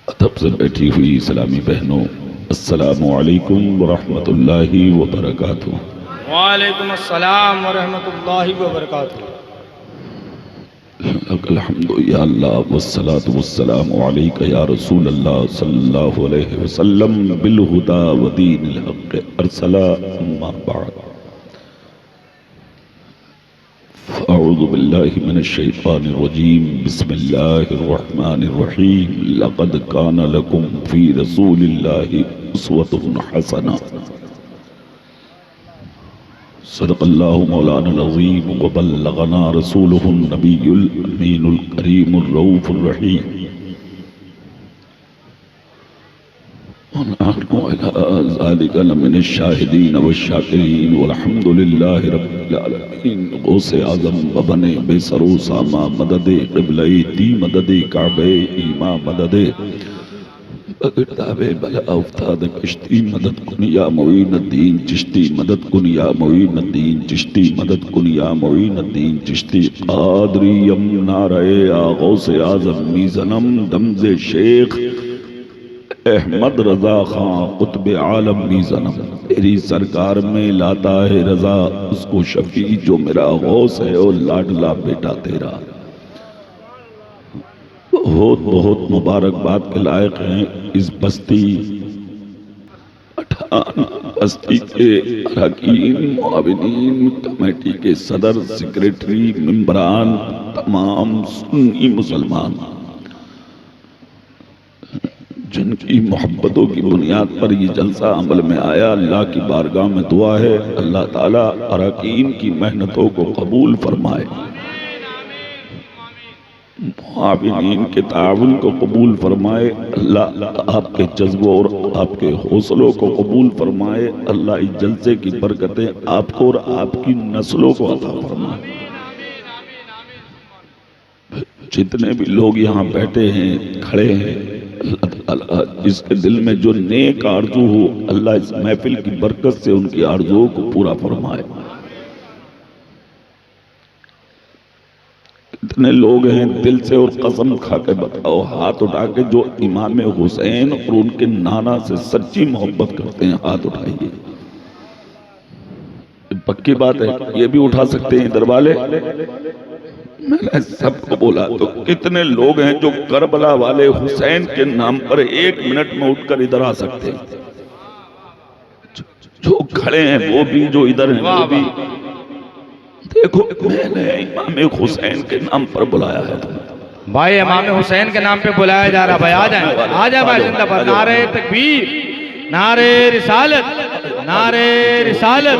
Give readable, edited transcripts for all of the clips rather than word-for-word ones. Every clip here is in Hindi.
अदब से बैठी हुई इस्लामी बहनों, अस्सलामु अलैकुम वरहमतुल्लाहि वबरकातुहू। वालेकुम अस्सलाम वरहमतुल्लाहि वबरकातुहू। अल्हम्दु या अल्लाह वस्सलातु वस्सलामु अलैका या रसूल अल्लाह सल्लल्लाहु अलैहि वसल्लम बिल हुदा व दीनिल हक़ अरसला अम्मा बाद। अऊज़ु बिल्लाहि मिनश शैतानिर रजीम बिस्मिल्लाहिर रहमानिर रहीम। लक़द कान लकुम फ़ी रसूलिल्लाहि उस्वतुन हसना। सदक़ल्लाहु मौलाना अज़ीम व बल्लगना रसूलुहुन नबियुल अमीनुल करीमुर रऊफ़ुर रहीम। वनहनु अला ज़ालिका लमिनश शाहिदीन वश्शाकिरीन वल्हम्दुलिल्लाहि रब्बिल आलमीन। गौसे आज़म बबने बेसरो सामा मददे क़िबले ती मददे काबे ईमा मददे बगड़ताबे बला उफ्ताद कश्ती मदद कुन या मुईनुद्दीन चिश्ती मदद कुन या मुईनुद्दीन चिश्ती मदद कुन या मुईनुद्दीन चिश्ती क़ादरियम नारे या गौसे आज़म मीज़नम दमज़े शेख अहमद रजा खां कुतुब आलम मीज़नम। तेरी सरकार में लाता है रजा उसको शफी जो मेरा गौस है और लाडला बेटा तेरा। बहुत बहुत मुबारकबाद के लायक हैं इस बस्ती पठान बस्ती के अरकान मुआविनीन कमेटी के सदर सेक्रेटरी मेंबरान तमाम सुन्नी मुसलमान जिनकी मोहब्बतों की बुनियाद पर ये जलसा अमल में आया। अल्लाह की बारगाह में दुआ है अल्लाह ताला अरकान की मेहनतों को कबूल फरमाए, मुआविनीन के ताउन को कबूल फरमाए। अल्लाह आपके जज्बों और आपके हौसलों को कबूल फरमाए। अल्लाह इस जलसे की बरकतें आपको और आपकी नस्लों को अता फरमाए। जितने भी लोग यहाँ बैठे हैं खड़े हैं, अल्लाह जिसके दिल में जो नेक आरजू हो अल्लाह इस महफिल की बरकत से उनकी आरजुओं को पूरा फरमाए। कितने लोग हैं दिल से और कसम खा के बताओ, हाथ उठा के, जो इमाम हुसैन और उनके नाना से सच्ची मोहब्बत करते हैं, हाथ उठाइए। पक्की बात है, ये भी उठा सकते हैं इधर वाले। मैंने सबको बोला तो कितने लोग हैं जो करबला वाले हुसैन के नाम पर 1 मिनट में उठकर इधर आ सकते हैं? जो खड़े हैं वो भी, जो इधर हैं वो भी। देखो मैंने इमाम हुसैन के नाम पर बुलाया है। भाई इमाम हुसैन के नाम पे बुलाया जा रहा। भाई आ जाए भाई जिंदाबाद। नारे तकबीर, नारे रिसालत, नारे रिसालत।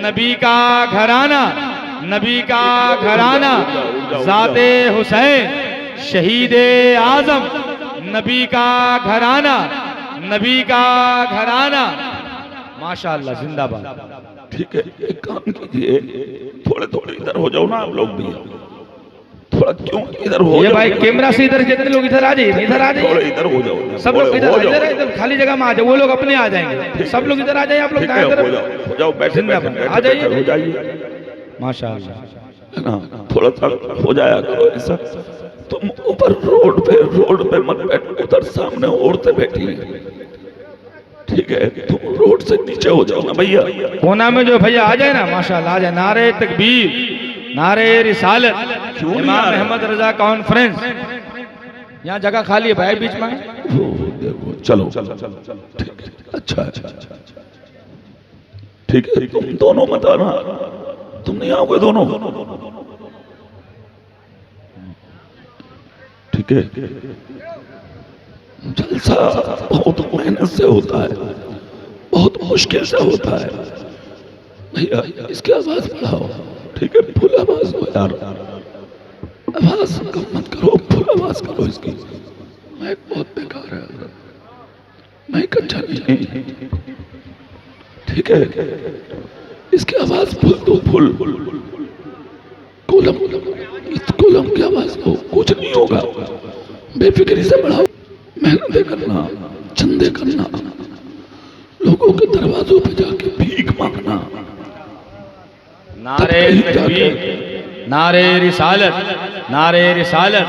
नबी का घराना, नबी का घराना, ज़ाते हुसैन शहीद आज़म, नबी का घराना, नबी का घराना। माशाअल्लाह जिंदाबाद। ठीक है, एक काम कीजिए, थोड़े थोड़े इधर हो जाओ ना आप लोग भी। थोड़ा क्यों इधर हो ये भाई कैमरा से इधर, जितने लोग इधर आ जाइए, इधर आ जाइए, थोड़े इधर हो जाओ। सब लोग इधर खाली जगह में आ जाओ। वो लोग अपने आ जाएंगे, सब लोग इधर आ जाइए। आप लोग हो जाओ, बैठे बैठे आ जाइए, हो जाइए। माशाअल्लाह है ना, थोड़ा सा हो जाया करो ऐसा। तुम ऊपर रोड पे मत बैठो, उधर सामने औरतें बैठी हैं, ठीक है? तुम रोड से नीचे हो जाओ ना भैया। कोना में जो भैया आ जाए ना, माशाअल्लाह आ जाए। नारे तकबीर, नारे रिसालत। इमाम अहमद रजा कॉन्फ्रेंस, यहाँ जगह खाली है भाई, बीच में देखो। चलो ठीक है, अच्छा ठीक है। तुम दोनों मत आना, तुम नहीं आओगे दोनों, ठीक है? जलसा बहुत मेहनत से होता है, बहुत मुश्किल से होता है भैया। इसकी आवाज बढ़ाओ, ठीक है? फुल आवाज हो यार, आवाज कम मत करो, फुल आवाज करो इसकी। माइक बहुत बेकार है, माइक अच्छा नहीं, ठीक है? इसकी आवाज फुल दो, फुल कोलम की आवाज दो। कुछ नहीं होगा, बेफिक्री से बढ़ाओ। मेहनत करना, चंदे करना, लोगों के दरवाजों पे जाके भीख मांगना। नारे तकबीर, नारे रिसालत, नारे रिसालत।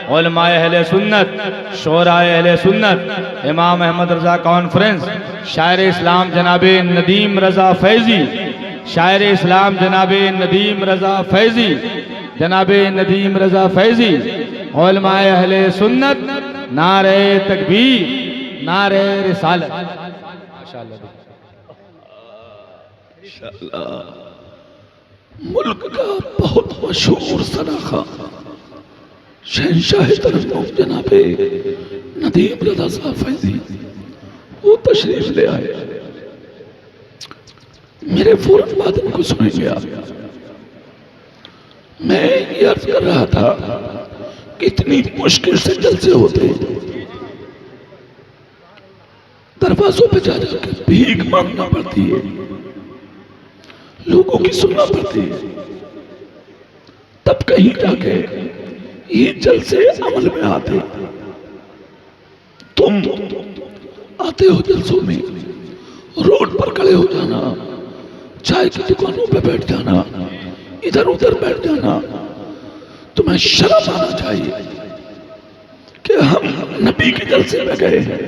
उलमाए अहले सुन्नत, शोराए अहले सुन्नत, इमाम अहमद रज़ा कॉन्फ्रेंस, शायर इस्लाम जनाब नदीम रज़ा फैज़ी, शायर इस्लाम जनाब नदीम रज़ा फैज़ी, जनाब नदीम रज़ा फैज़ी, उलमाए अहले सुन्नत, नारे तकबीर, नारे रिसालत। माशाअल्लाह। मुल्क का बहुत मशहूर सनाखा शहंशाह तरन्नुम जनाबे नदीम रज़ा साहब फैज़ी वो तशरीफ ले आए। मेरे फौरन बाद उनको सुनेंगे आप। मैं ये अर्ज कर रहा था कि इतनी मुश्किल से जलसे होते, दरवाजों पे जा जाकर भीख मांगना पड़ती है, लोगों की सुनना पड़ती है, तब कहीं जाके ये जलसे अमल में आते। तुम आते हो जलसों में, रोड पर खड़े हो जाना, चाय की दुकानों पे बैठ जाना, इधर उधर बैठ जाना, तुम्हें शर्म आना चाहिए कि हम नबी के जलसे में गए हैं।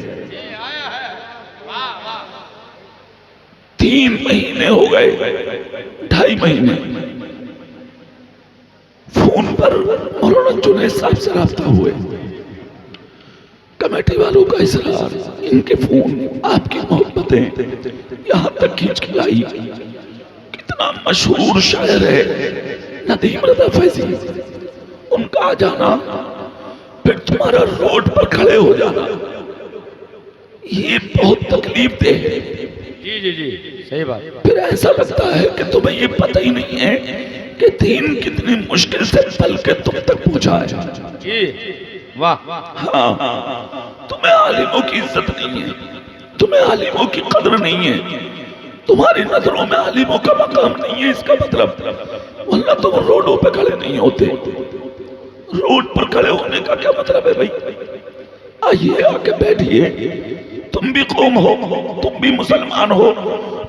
3 महीने हो गए, 2.5 महीने फोन पर मौलाना जुनैद साहब से राब्ता हुए, कमेटी वालों का इसरार, इनके फोन, आपकी मोहब्बतें यहां तक खींच के लाई। कितना मशहूर शायर है नदीम रज़ा फैज़ी, उनका आ जाना, फिर तुम्हारा रोड पर खड़े हो जाना, ये बहुत तकलीफ दे है। जी जी जी, सही बात। फिर ऐसा लगता है कि तुम्हें ये पता ही नहीं है कि दीन कितनी मुश्किल से पल के तुम तक पहुंचा है। जी वाह। हाँ, तुम्हें आलिमों की इज्जत नहीं है, तुम्हें आलिमों की कदर नहीं है, तुम्हारी नजरों में आलिमों का मकाम नहीं है। इसका मतलब वरना तुम रोडों पे खड़े नहीं होते। रोड पर खड़े होने का क्या मतलब है भाई? आइए आके बैठिए, तुम भी कौम हो, तुम भी मुसलमान हो,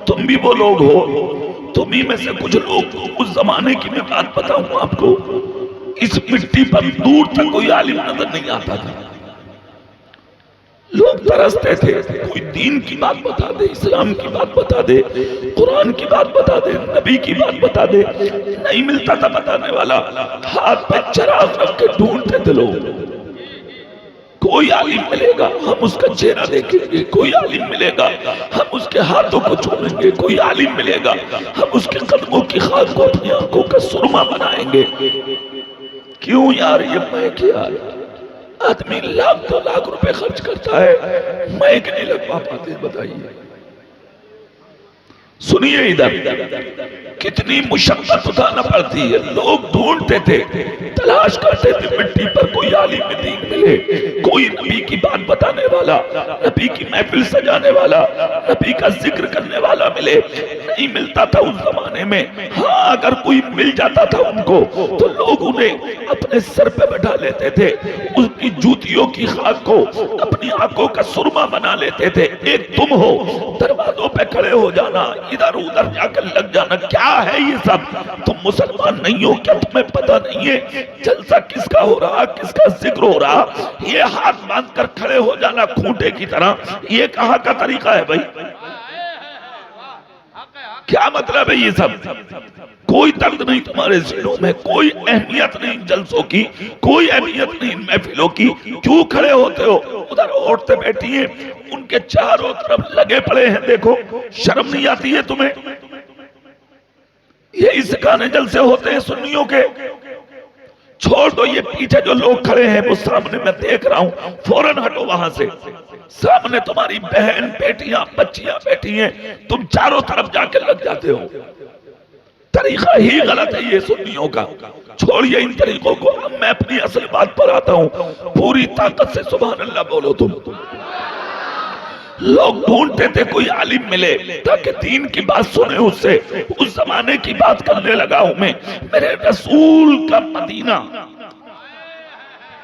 तुम भी वो लोग हो, तुम ही में से कुछ लोग। उस जमाने की मैं बात बताऊं आपको, इस मिट्टी पर दूर तक कोई आलिम नजर नहीं आता था। लोग तरसते थे, कोई दीन की बात बता दे, इस्लाम की बात बता दे, कुरान की बात बता दे, नबी की बात बता दे। नहीं मिलता था बताने वाला, हाथ पे चिराग रख के ढूंढते थे लोग। कोई आलिम मिलेगा हम उसका चेहरा देखेंगे, कोई आलिम मिलेगा हम उसके हाथों को छूएंगे, कोई आलिम मिलेगा हम उसके कदमों की खाक को अपनी आंखों का सुरमा बनाएंगे। क्यों यार, ये मैं क्या, आदमी लाख 2 लाख रुपए खर्च करता है, मैं नहीं लगवा पाते, बताइए। सुनिए इधर, कितनी मुशक्कत उठाना पड़ती है। लोग ढूंढते थे, तलाश करते थे मिट्टी पर कोई आलिम दीन मिले, कोई नबी की बात बताने वाला, नबी की महफिल सजाने वाला, नबी का जिक्र करने वाला मिले। नहीं मिलता था उस जमाने में। हाँ, अगर कोई मिल जाता था उनको तो लोग उन्हें अपने सर पे बैठा लेते थे, उसकी जूतियों की खाक को अपनी आंखों का सुरमा बना लेते थे। एक तुम हो, दरवाजों पे खड़े हो जाना, इधर उधर जाकर लग जाना। क्या है ये सब? तुम मुसलमान नहीं हो क्या? तुम्हें पता नहीं है जलसा किसका हो रहा, किसका जिक्र हो रहा? ये हाथ बांध कर खड़े हो जाना खूंटे की तरह, ये कहाँ का तरीका है भाई? क्या मतलब है ये सब? कोई दर्द नहीं तुम्हारे सीनों में, कोई अहमियत नहीं जलसों की, कोई अहमियत नहीं महफिलों की। क्यों खड़े होते हो? उधर औरतें बैठी हैं, उनके चारों तरफ लगे पड़े हैं, देखो, शर्म नहीं आती है तुम्हें? यही सिखाने जलसे होते हैं सुन्नियों के। छोड़ दो ये पीछे जो लोग खड़े हैं, वो सामने मैं देख रहा हूं, फौरन हटो वहां से। सामने तुम्हारी बहन, बेटियां, बच्चियां बैठी हैं, तुम चारों तरफ जाके लग जाते हो। तरीका ही गलत है ये सुन्नियों का। छोड़िए इन तरीकों को, अब मैं अपनी असल बात पर आता हूं। पूरी ताकत से सुभान अल्लाह बोलो तुम। लोग ढूंढते थे कोई आलिम मिले ताकि दीन की बात सुने उससे। उस जमाने की बात करने लगा हूं मैं। मेरे रसूल का मदीना,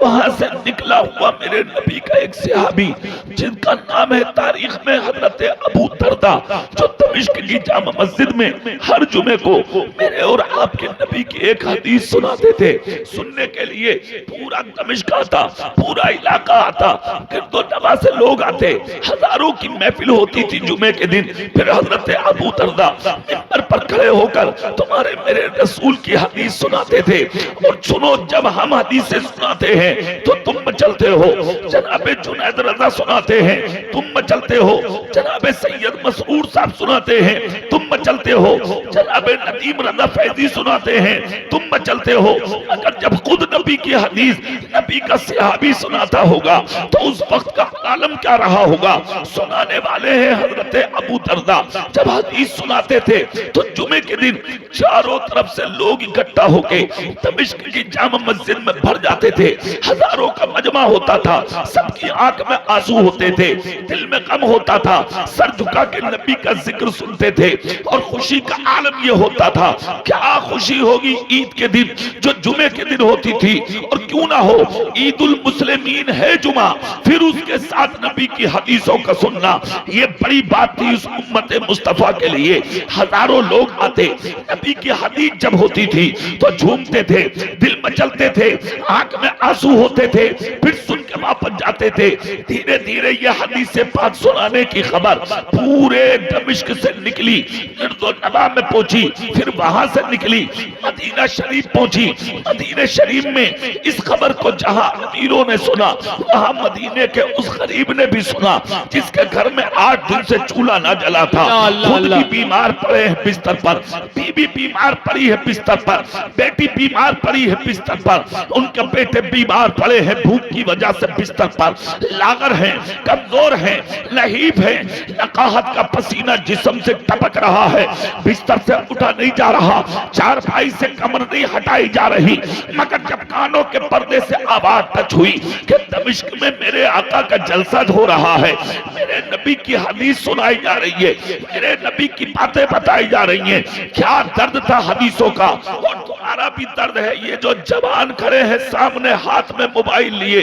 वहां से निकला हुआ मेरे नबी का एक सहाबी जिनका नाम है तारीख में हजरत अबू दरदा, जो दमिश्क की जामा मस्जिद में हर जुमे को मेरे और आपके नबी की एक हदीस सुनाते थे। सुनने के लिए पूरा दमिश्क आता, पूरा इलाका आता, गिरदो नवा से लोग आते, हजारों की महफिल होती थी जुमे के दिन। फिर हजरत अबू दरदा मिंबर पर खड़े होकर तुम्हारे मेरे रसूल की हदीस सुनाते थे। और सुनो, जब हम हदीसें सुनाते हैं तो तुम मचलते हो। जनाबे जुनैद रजा सुनाते हैं, तुम मचलते हो। जनाबे सैयद मसरूर साहब सुनाते हैं, तुम मचलते हो। जनाबे नदीम रजा फैजी सुनाते हैं, तुम मचलते हो। अगर जब खुद नबी की हदीस नबी का सहाबी सुनाता होगा तो उस वक्त का आलम क्या रहा होगा। सुनाने वाले हैं हजरत अबू दरदा। जब हदीस सुनाते थे तो जुमे के दिन चारों तरफ से लोग इकट्ठा होके दमिश्क की जामा मस्जिद में भर जाते थे। हजारों का मजमा होता था, सबकी आंख में आंसू होते थे, दिल में गम होता था, सर झुका के नबी का जिक्र सुनते थे और खुशी का आलम ये होता था। क्या खुशी होगी ईद के दिन जो जुमे के दिन होती थी। और क्यों ना हो, ईदुल मुस्लिमीन है जुमा, फिर उसके साथ नबी की हदीसों का सुनना ये बड़ी बात थी उस उम्मत मुस्तफा के लिए। हजारों लोग आते, नबी की हदीस जब होती थी तो झूमते थे, दिल मचलते थे, आंख में आंसू होते थे, फिर सुन के वापस जाते थे। धीरे धीरे ये हदीस पाक सुनाने की खबर पूरे दमिश्क से निकली, गिरदो नवा में पहुंची, फिर वहां से निकली मदीना शरीफ पहुंची। मदीना शरीफ में इस खबर को जहां अमीरों ने सुना, वहां मदीने के उस गरीब ने भी सुना जिसके घर में 8 दिन से चूल्हा ना जला था। खुद भी बीमार पड़े हैं बिस्तर पर, बीबी बीमार पड़ी है बिस्तर पर, बेटी बीमार पड़ी है बिस्तर पर, उनके बेटे बीमार पड़े हैं भूख की वजह से बिस्तर पर, लागर हैं, कमजोर हैं, लहीफ हैं, नकाहत का पसीना जिस्म से टपक रहा है, बिस्तर से उठा नहीं जा रहा, चारपाई से कमर नहीं हटाई जा रही। मगर जब कानों के पर्दे से आवाज टच हुई कि दमिश्क में मेरे आका का जलसा हो रहा है, मेरे नबी की हदीस सुनाई जा रही है, मेरे नबी की बातें बताई जा रही हैं, क्या दर्द था हदीसों का। और तुम्हारा भी दर्द है। ये जो जवान खड़े हैं सामने हाथ में मोबाइल लिए,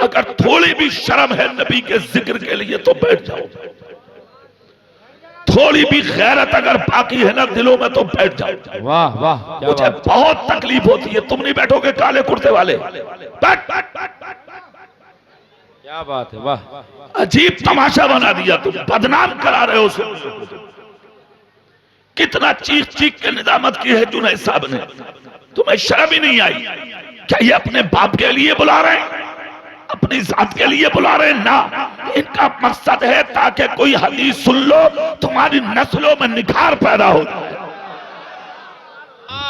अगर थोड़ी भी शर्म है नबी के जिक्र के लिए तो बैठ जाओ। थोड़ी भी गैरत अगर बाकी है ना दिलों में तो बैठ जाओ। वाह वाह, मुझे बहुत तकलीफ होती है। तुम नहीं बैठोगे काले कुर्ते वाले, बैठ बैठ बैठ। क्या बात है, वाह। अजीब तमाशा बना दिया, तुम बदनाम करा रहे हो उसे। कितना चीख चीख के निजामत की है जुनैद साहब ने, तुम्हें शर्म ही नहीं आई। क्या ये अपने बाप के लिए बुला रहे हैं, अपनी जात के लिए बुला रहे हैं? ना, इनका मकसद है ताकि कोई हदीस सुन लो, तुम्हारी नस्लों में निखार पैदा हो।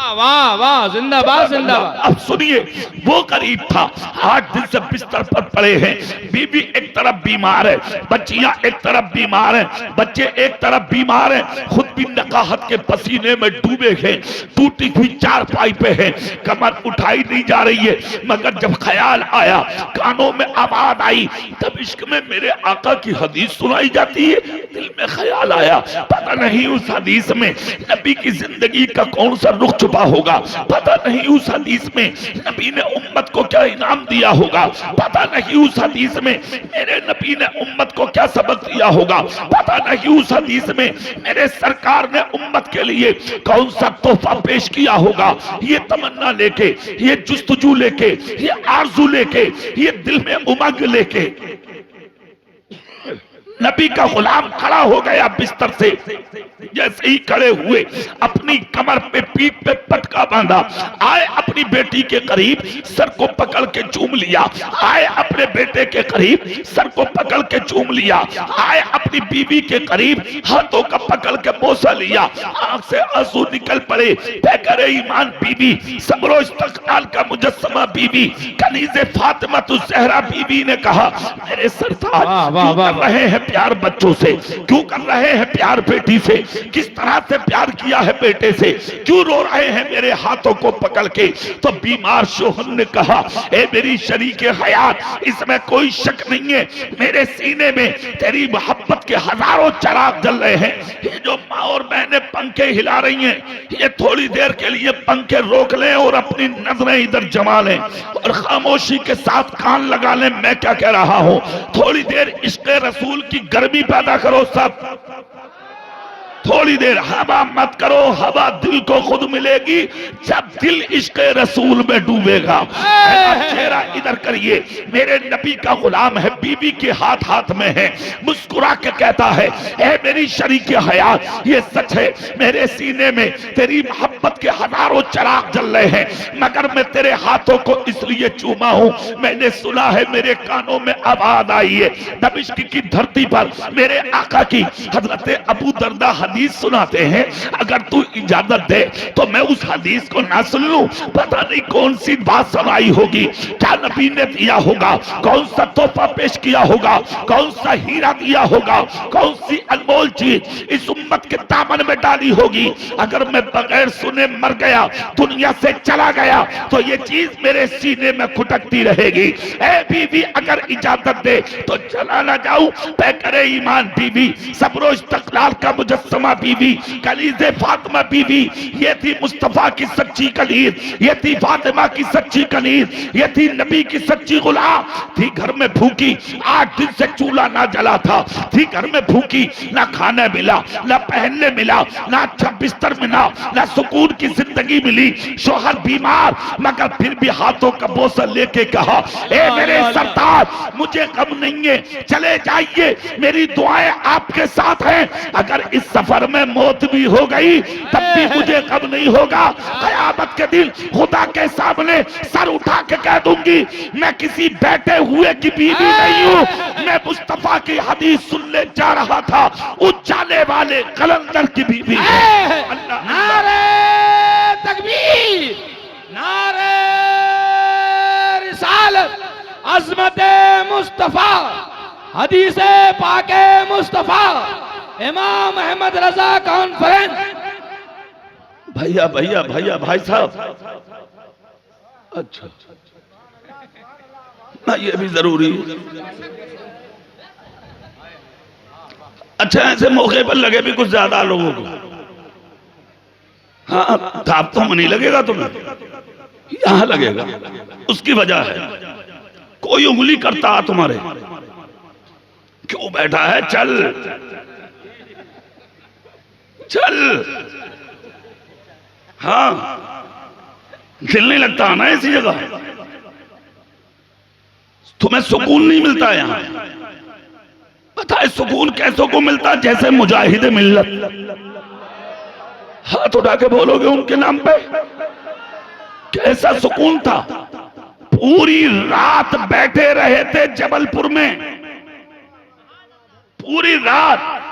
वाह वाह, जिंदाबाद जिंदाबाद। अब सुनिए, वो करीब था, 8 दिन से बिस्तर पर पड़े हैं, बीवी एक तरफ बीमार है, बच्चियां एक तरफ बीमार हैं, बच्चे एक तरफ बीमार हैं, खुद भी नकाहत के पसीने में डूबे हैं, टूटी हुई चारपाई पे हैं, कमर उठाई नहीं जा रही है। मगर जब ख्याल आया, कानों में आवाज आई, तब इश्क में मेरे आका की हदीस सुनाई जाती है, दिल में ख्याल आया, पता नहीं उस हदीस में नबी की जिंदगी का कौन सा रुख छुपा होगा, पता नहीं उस हदीस में नबी ने उम्मत को क्या इनाम दिया होगा, पता नहीं उस हदीस में मेरे नबी ने उम्मत को क्या सबक दिया होगा, पता नहीं उस हदीस में मेरे सरकार ने उम्मत के लिए कौन सा तोहफा पेश किया होगा। ये तमन्ना लेके, ये जुस्तजू लेके, ये आरजू लेके, ये दिल में उमंग लेके नबी का गुलाम खड़ा हो गया बिस्तर से। जैसे ही खड़े हुए, अपनी कमर पे पीठ पे पटका बांधा, आए अपनी बेटी के करीब, सर को पकड़ के चूम लिया, आए अपने बेटे के करीब, सर को पकड़ के चूम लिया, आए अपनी बीवी के करीब, हाथों का पकड़ के बोसा लिया, आंख से आंसू निकल पड़े। पैगरे ईमान बीवी, सब्रो इस्तक़बाल का मुजस्समा बीवी, कनीज़े फातिमा ज़हरा बीवी ने कहा, मेरे सरताज क्यों कर रहे हैं प्यार बच्चों से, क्यों कर रहे हैं प्यार बेटी से, किस तरह से प्यार किया है बेटे से, क्यों रो रहे हैं मेरे हाथों को पकड़ के। तो बीमार शोहर ने कहा, ए मेरी शरीके हयात, इसमें कोई शक नहीं है, मेरे सीने में तेरी मोहब्बत के हजारों चिराग जल रहे हैं। ये जो माँ और बहनें पंखे हिला रही हैं, ये थोड़ी देर के लिए पंखे रोक लें और अपनी नजरें इधर जमा लें और खामोशी के साथ कान लगा लें। मैं क्या कह रहा हूं, थोड़ी देर इश्क़ रसूल की गर्मी पैदा करो सब, थोड़ी देर हवा मत करो, हवा दिल को खुद मिलेगी जब दिल इश्क़ रसूल में डूबेगा। चेहरा इधर करिए, मेरे नबी का गुलाम है, बीबी के हाथ हाथ में है, मुस्कुरा के कहता है, ए मेरी शरीके हयात, ये सच है मेरे सीने में तेरी मोहब्बत के हजारों चिराग जल रहे हैं, मगर मैं तेरे हाथों को इसलिए चूमा हूं, मैंने सुना है, मेरे कानों में आवाज आई है, दमिश्क की धरती पर मेरे आका की हजरत अबू दरदा हदीस सुनाते हैं, अगर तू इजाजत दे तो मैं उस हदीस को ना सुन लूं। पता नहीं कौन सी बात सुनाई होगी, क्या नबी ने दिया होगा, कौन सा तोहफा पेश किया होगा, कौन सा हीरा दिया होगा, कौन सी अनमोल चीज इस उम्मत के दामन में डाली होगी। अगर मैं बगैर सुने मर गया, दुनिया से चला गया, तो ये चीज मेरे सीने में खुटकती रहेगी। ए बीवी अगर इजाजत दे तो चला ना जाऊं, पैकरे ईमान बीवी, सबरोज इस्तक़लाल का मुजस्समा बीवी, कलीज़े फातिमा बीवी, ये थी मुस्तफा की सच्ची कलीज़, ये थी फातिमा की सच्ची कलीज़, ये थी नबी की सच्ची गुलाम। थी घर में भूखी, 8 दिन से चूल्हा ना जला था, थी घर में भूखी, ना खाने मिला, ना पहनने मिला, ना अच्छा बिस्तर मिला, ना सुकून की जिंदगी मिली, शोहर बीमार, मगर फिर भी हाथों का बोसा लेके कहा, ए मेरे सरदार, मुझे गम नहीं है, चले जाइए, मेरी दुआएं आपके साथ हैं, अगर इस सफर में मौत भी हो गई तब भी मुझे गम नहीं होगा। क़यामत के दिन खुदा के सामने सर उठा के कह दूंगी, मैं किसी बैठे हुए की बीवी नहीं हूं, मैं मुस्तफा की हदीस सुनने जा रहा था, उजाले वाले कलंदर की बीवी हूं। नारे तकबीर, नारे रिसालत, अज़मत मुस्तफा, हदीसे पाके मुस्तफा, इमाम अहमद रजा कॉन्फ्रेंस। भैया भैया भैया भाई साहब, अच्छा ना ये भी जरूरी है। अच्छा ऐसे मौके पर लगे भी कुछ ज्यादा लोगों को, हाँ थाप तो नहीं लगेगा तुम्हें, यहां लगेगा, उसकी वजह है कोई उंगली करता तुम्हारे, क्यों बैठा है, चल चल, हाँ दिल नहीं लगता ना ऐसी जगह, तुम्हें सुकून नहीं मिलता यहां। पता है सुकून कैसों को मिलता, जैसे मुजाहिद मिल्लत, हाथ उठा के बोलोगे उनके नाम पे, कैसा सुकून था। पूरी रात बैठे रहे थे जबलपुर में, पूरी रात,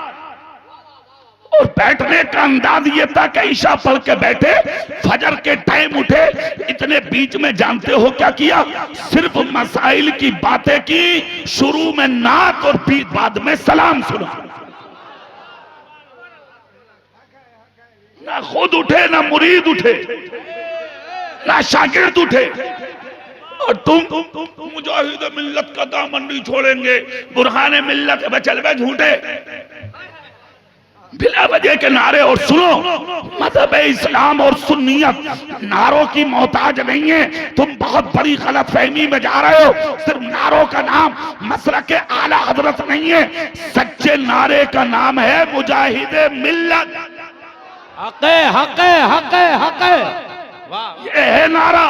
और बैठने का अंदाज ये था कि ईशा पढ़ के बैठे, फजर के टाइम उठे, इतने बीच में जानते हो क्या किया, सिर्फ मसाइल की बातें की, शुरू में नात और बाद में सलाम सुना। ना खुद उठे, ना मुरीद उठे, ना शागिर्द उठे, और तुम मुजाहिद मिल्लत का दामन नहीं छोड़ेंगे, बुरहान मिल्लत बचल में झूठे बिला वजह के नारे। और सुनो, मज़हब इस्लाम और सुन्नियत नारों की मोहताज नहीं है, तुम बहुत बड़ी गलत फहमी में जा रहे हो। सिर्फ नारों का नाम मसलक आला हजरत नहीं है, सच्चे नारे का नाम है मुजाहिद मिल्लत। हक़े हक़े हक़े हक़े, ये है नारा,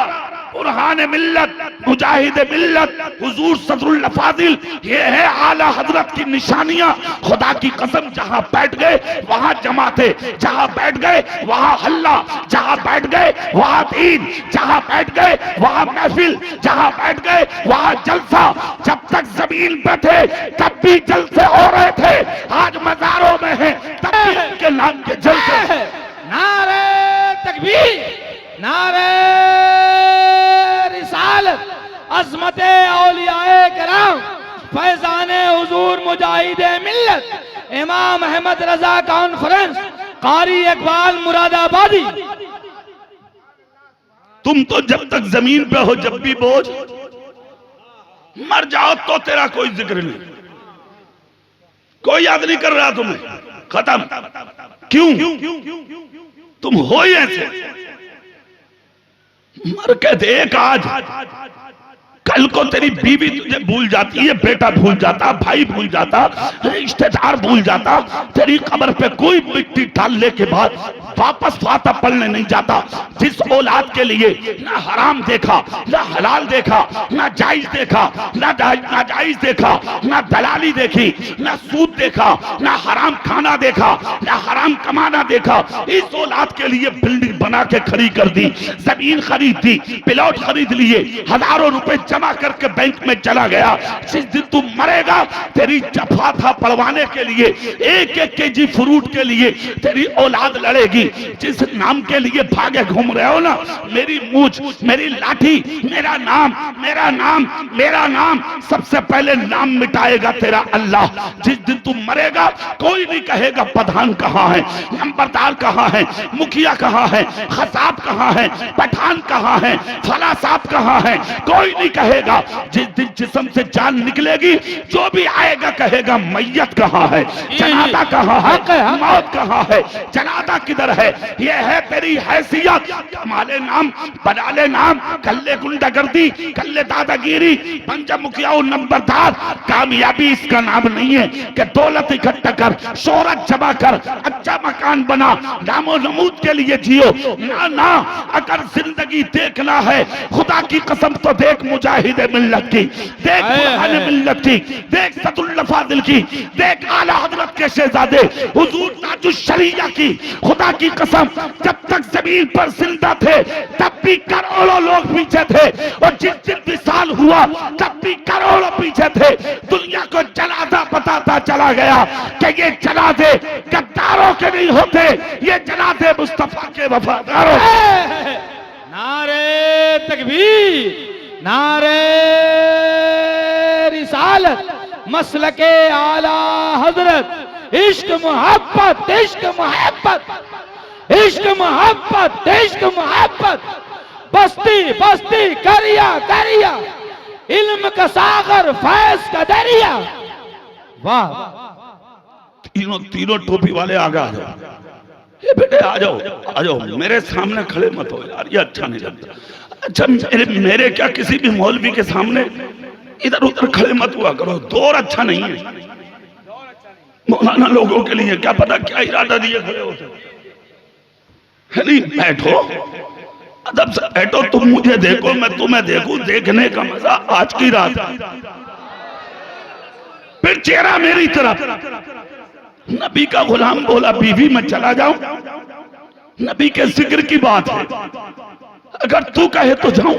बुरहान मिल्लत, मुजाहिद मिल्लत, हुजूर सदरुल अफादिल, ये है आला हजरत की निशानियां। खुदा की कसम, जहां बैठ गए वहां जमा थे, जहां बैठ गए वहां हल्ला, जहां बैठ गए वहां दीन, जहां बैठ गए वहां महफिल, जहां बैठ गए वहां जलसा। जब तक जमीन पे थे तब भी जलसे हो रहे थे, आज मज़ारों में है तब भी उनके नाम के जलसे। नारे तकबीर, नारे रिसालत, अज़मत औलियाए किराम, फैज़ाने हुजूर मशहूर मुजाहिद मिल्लत इमाम अहमद रजा कॉन्फ्रेंस कारी इकबाल मुरादाबादी। तुम तो जब तक जमीन पे हो, जब भी बोझ मर जाओ तो तेरा कोई जिक्र नहीं, कोई याद नहीं कर रहा तुम्हें, खत्म। क्यों? तुम हो ही ऐसे। मर के देख, आज कल को तेरी बीवी तुझे भूल जाती है, बेटा भूल जाता, भाई भूल जाता, रिश्तेदार भूल जाता, तेरी कब्र पे कोई मिट्टी डालने के बाद वापस फाता पढ़ने नहीं जाता। जिस औलाद के लिए ना हराम देखा, ना हलाल देखा, ना जायज देखा, ना जायज देखा, ना दलाली देखी, ना सूद देखा, ना हराम खाना देखा, ना हराम कमाना देखा, इस औलाद के लिए बिल्डिंग बना के खड़ी कर दी, जमीन खरीद दी, प्लॉट खरीद लिए, हजारों रुपए जमा करके बैंक में चला गया। जिस दिन तू मरेगा तेरी जफाथा पढ़वाने के लिए, एक एक केजी फ्रूट के लिए तेरी औलाद लड़ेगी। जिस नाम के लिए भागे घूम रहे हो ना, मेरी मूछ, मेरी लाठी, मेरा नाम, मेरा नाम, मेरा नाम, सबसे पहले नाम मिटाएगा तेरा अल्लाह। जिस दिन तू मरेगा कोई नहीं कहेगा प्रधान कहाँ है, नंबरदार कहाँ है, मुखिया कहाँ है, खसाब कहाँ है, पठान कहाँ है, फला साहब कहाँ है, कोई नहीं कहेगा। जिस दिन जिस्म से जान निकलेगी जो भी आएगा कहेगा मैयत कहाँ है, जनादा कहाँ है, मौत कहाँ है, जनादा किधर है। ये है तेरी हैसियत। कमाले नाम, बनाले नाम, कल्ले गुंडागर्दी, कल्ले दादागिरी, पंजा मुखिया नंबरदार। कामयाबी इसका नाम नहीं है कि दौलत इकट्ठा कर, शोहरत जमा कर, अच्छा मकान बना, नामो नमूद के लिए जियो। ना ना, अगर जिंदगी देखना है खुदा की कसम तो देख मुजाहिद मिल्लत की, देख बुरहान मिल्लत की, देख सदुल्ला फादिल की, देख आला हजरत के शहजादे हुजूर ताजुश शरिया की। खुदा की कसम जब तक जमीन पर जिंदा थे तब भी करोड़ों लोग पीछे थे, और जिस दिन विसाल हुआ तब भी करोड़ों पीछे थे। दुनिया को जनाजा बताता चला गया कि ये जनाजे गद्दारों के नहीं होते, ये जनाजे मुस्तफा के वफादारों। नारे तकबीर, नारे रिसालत, मसलके आला हजरत, इश्क मोहब्बत, इश्क मोहब्बत, इश्क मोहब्बत, इश्क मोहब्बत, बस्ती बस्ती करिया करिया, इल्म का सागर फैज का दरिया। वाह, तीनों टोपी वाले आगे आ जाओ। ये बेटे आ जाओ, आ जाओ, मेरे सामने खड़े मत हो यार, ये अच्छा नहीं लगता। अच्छा मेरे क्या किसी भी मौलवी के सामने इधर उधर खड़े मत हुआ करो, दौर अच्छा नहीं है। मौलाना लोगों के लिए क्या पता क्या इरादा दिए खड़े होते है। नहीं, बैठो, अदब से बैठो, तुम मुझे देखो, मैं तुम्हें देखूं, देखने का मजा आज की रात। फिर चेहरा मेरी तरफ। नबी का गुलाम बोला बीवी मैं चला जाऊं, नबी के जिक्र की बात है, अगर तू कहे तो जाऊं।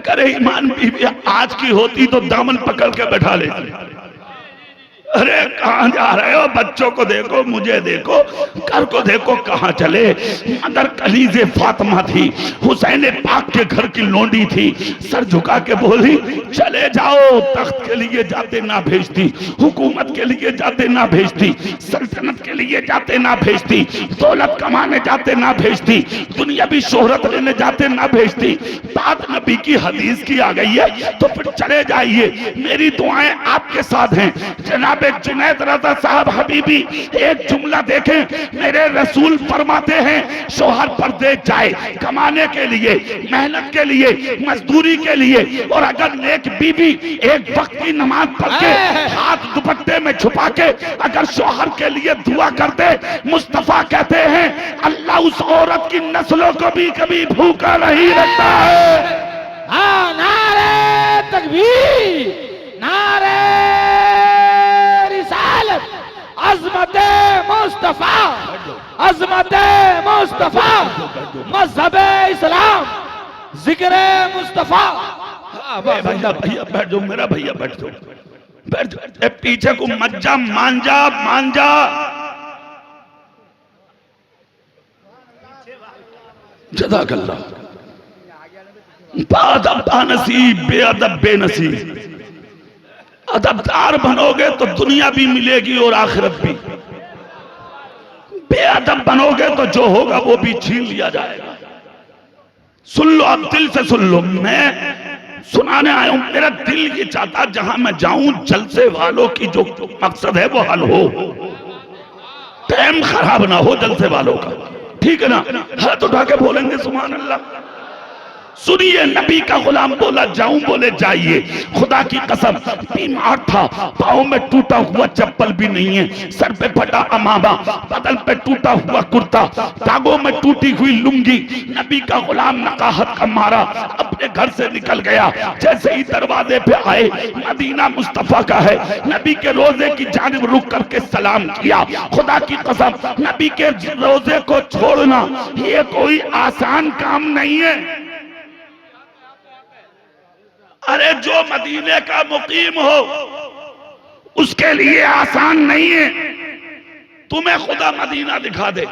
करे ईमान बीवी आज की होती तो दामन पकड़ के बैठा लेती। अरे कहां जा रहे हो, बच्चों को देखो, मुझे देखो, घर को देखो, कहां चले। मदर कलीजे फातिमा थी, हुसैन पाक के घर की लोंडी थी, सर झुका के बोली चले जाओ। तख्त के लिए जाते ना भेजती, हुकूमत के लिए जाते ना भेजती, सल्तनत के लिए जाते ना भेजती, दौलत कमाने जाते ना भेजती, दुनियावी शोहरत लेने जाते ना भेजती। बात नबी की हदीस की आ गई है तो फिर चले जाइए, मेरी दुआएं आपके साथ हैं। जनाब जुनैद रज़ा साहब हबीबी एक जुमला देखें, मेरे रसूल फरमाते हैं शोहर परदेश जाए कमाने के लिए, मेहनत के लिए, मजदूरी के लिए, और अगर नेक बीबी एक वक्त की नमाज पढ़ के हाथ दुपट्टे में छुपा के अगर शोहर के लिए दुआ करते, मुस्तफा कहते हैं अल्लाह उस औरत की नस्लों को भी कभी भूखा नहीं रखता है। हाँ, नारे तकबीर, नारे रिसालत, अज़मत मुस्तफा, अज़मत मुस्तफा, मज़हब इस्लाम, जिक्र मुस्तफा। भैया भैया बैठ जाओ, मेरा भैया बैठ जाओ, बैठ जाओ, पीछे को मज्जा मांझा मांझा। जज़ाकल्लाह। बादब बानसीब, बेअदब बेनसीब। अदबदार बनोगे तो दुनिया भी मिलेगी और आखिरत भी। बेअदब बनोगे तो जो होगा वो भी छीन लिया जाएगा। सुन लो, अब दिल से सुन लो, मैं सुनाने आया हूं। मेरा दिल ये चाहता जहां मैं जाऊं जलसे वालों की जो मकसद है वो हल हो, टाइम खराब ना हो जलसे वालों का, ठीक है ना? हाथ उठा के बोलेंगे सुभान अल्लाह। सुनिए, नबी का गुलाम बोला जाऊं, बोले जाइए। खुदा की कसम बीमार था, पाँव में टूटा हुआ चप्पल भी नहीं है, सर पे फटा अमामा, बदन पे टूटा हुआ कुर्ता, दागों में टूटी हुई लुंगी। नबी का गुलाम नकाहत का मारा अपने घर से निकल गया। जैसे ही दरवाजे पे आए, मदीना मुस्तफा का है, नबी के रोजे की जानिब रुक करके सलाम किया। खुदा की कसम नबी के रोजे को छोड़ना ये कोई आसान काम नहीं है। अरे जो मदीने का मुकीम हो उसके लिए आसान नहीं है। तुम्हें खुदा मदीना दिखा दे,